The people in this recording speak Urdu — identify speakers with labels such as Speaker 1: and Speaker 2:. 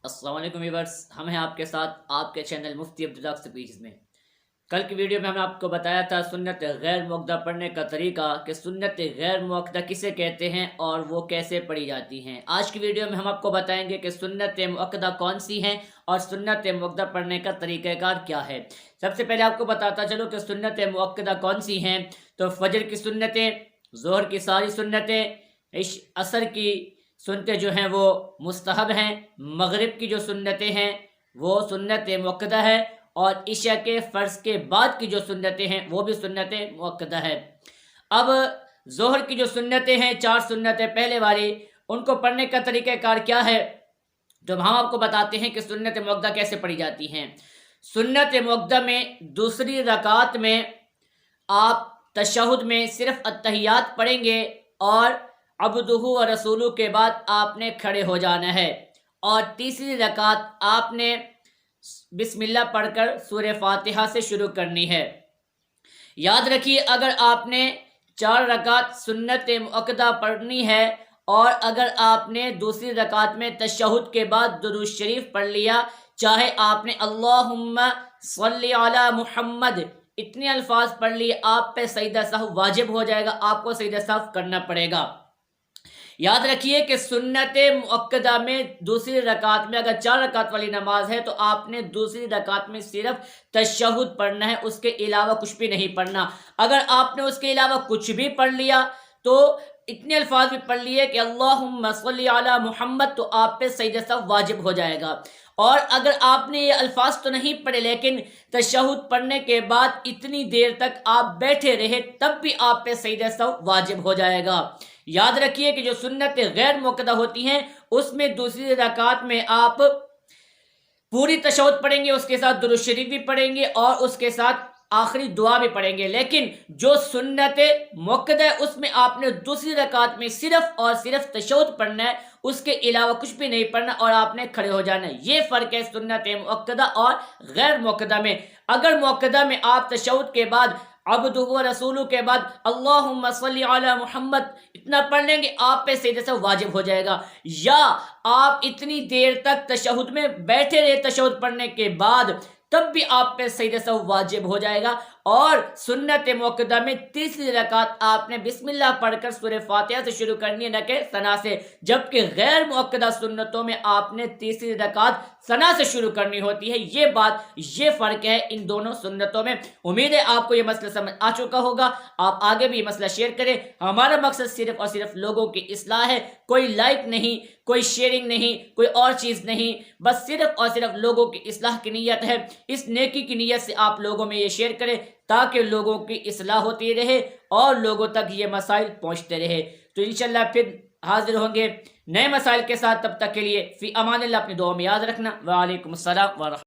Speaker 1: السلام علیکم ویورس، ہم ہیں آپ کے ساتھ آپ کے چینل مفتی عبداللہ سپیچز میں۔ کل کی ویڈیو میں ہم نے آپ کو بتایا تھا سنت غیر موقدہ پڑھنے کا طریقہ کہ سنت غیر موقدہ کسے کہتے ہیں اور وہ کیسے پڑھی جاتی ہیں۔ آج کی ویڈیو میں ہم آپ کو بتائیں گے کہ سنت موقدہ کون سی ہیں اور سنت موقدہ پڑھنے کا طریقہ کار کیا ہے۔ سب سے پہلے آپ کو بتاتا چلو کہ سنت موقدہ کون سی ہیں، تو فجر کی سنتیں، ظہر کی ساری سنتیں، عصر کی سنتیں جو ہیں وہ مستحب ہیں، مغرب کی جو سنتیں ہیں وہ سنت موقدہ ہے، اور عشاء کے فرض کے بعد کی جو سنتیں ہیں وہ بھی سنت موقدہ ہے۔ اب ظہر کی جو سنتیں ہیں، 4 سنتیں پہلے والی، ان کو پڑھنے کا طریقہ کار کیا ہے، تو ہم آپ کو بتاتے ہیں کہ سنت موقدہ کیسے پڑھی جاتی ہیں۔ سنت موقدہ میں دوسری رکعت میں آپ تشہد میں صرف التحیات پڑھیں گے اور عبدہ و رسولہ کے بعد آپ نے کھڑے ہو جانا ہے، اور تیسری رکعت آپ نے بسم اللہ پڑھ کر سورہ فاتحہ سے شروع کرنی ہے۔ یاد رکھیے، اگر آپ نے 4 رکعت سنت موقدہ پڑھنی ہے اور اگر آپ نے دوسری رکعت میں تشہد کے بعد درود شریف پڑھ لیا، چاہے آپ نے اللہم صلی علی محمد اتنے الفاظ پڑھ لیے، آپ پہ سجدہ سہو واجب ہو جائے گا، آپ کو سجدہ سہو کرنا پڑے گا۔ یاد رکھیے کہ سنت موقدہ میں دوسری رکعت میں اگر 4 رکعت والی نماز ہے تو آپ نے دوسری رکعت میں صرف تشہد پڑھنا ہے، اس کے علاوہ کچھ بھی نہیں پڑھنا۔ اگر آپ نے اس کے علاوہ کچھ بھی پڑھ لیا تو اتنے الفاظ بھی پڑھ لیے کہ اللہم صلی علی محمد، تو آپ پہ سجدہ سہو واجب ہو جائے گا۔ اور اگر آپ نے یہ الفاظ تو نہیں پڑھے لیکن تشہد پڑھنے کے بعد اتنی دیر تک آپ بیٹھے رہے، تب بھی آپ پہ سجدہ سہو واجب ہو جائے گا۔ یاد رکھیے کہ جو سنت غیر موقدہ ہوتی ہیں اس میں دوسری رکعت میں آپ پوری تشہد پڑھیں گے، اس کے ساتھ درود شریف بھی پڑھیں گے اور اس کے ساتھ آخری دعا بھی پڑھیں گے، لیکن جو سنت موقدہ ہے اس میں آپ نے دوسری رکعت میں صرف اور صرف تشہد پڑھنا ہے، اس کے علاوہ کچھ بھی نہیں پڑھنا اور آپ نے کھڑے ہو جانا ہے۔ یہ فرق ہے سنت موقدہ اور غیر موقدہ میں۔ اگر موقدہ میں آپ تشہد کے بعد عبدہ و رسولہ کے بعد اللہم صلی علی محمد اتنا پڑھ لیں گے، آپ پہ سجدہ سہو واجب ہو جائے گا، یا آپ اتنی دیر تک تشہد میں بیٹھے رہے تشہد پڑھنے کے بعد، تب بھی آپ پہ سجدہ سہو واجب ہو جائے گا۔ اور سنت موقدہ میں تیسری رکعت آپ نے بسم اللہ پڑھ کر سورہ فاتحہ سے شروع کرنی ہے، نہ کہ ثنا سے، جبکہ غیر موقدہ سنتوں میں آپ نے تیسری رکعت ثنا سے شروع کرنی ہوتی ہے۔ یہ فرق ہے ان دونوں سنتوں میں۔ امید ہے آپ کو یہ مسئلہ سمجھ آ چکا ہوگا۔ آپ آگے بھی یہ مسئلہ شیئر کریں۔ ہمارا مقصد صرف اور صرف لوگوں کی اصلاح ہے، کوئی لائک نہیں، کوئی شیئرنگ نہیں، کوئی اور چیز نہیں، بس صرف اور صرف لوگوں کی اصلاح کی نیت ہے۔ اس نیکی کی نیت سے آپ لوگوں میں یہ شیئر کریں تاکہ لوگوں کی اصلاح ہوتی رہے اور لوگوں تک یہ مسائل پہنچتے رہے۔ تو انشاءاللہ پھر حاضر ہوں گے نئے مسائل کے ساتھ، تب تک کے لیے فی امان اللہ، اپنی دعاؤں میں یاد رکھنا۔ وعلیکم السلام ورحمۃ اللہ۔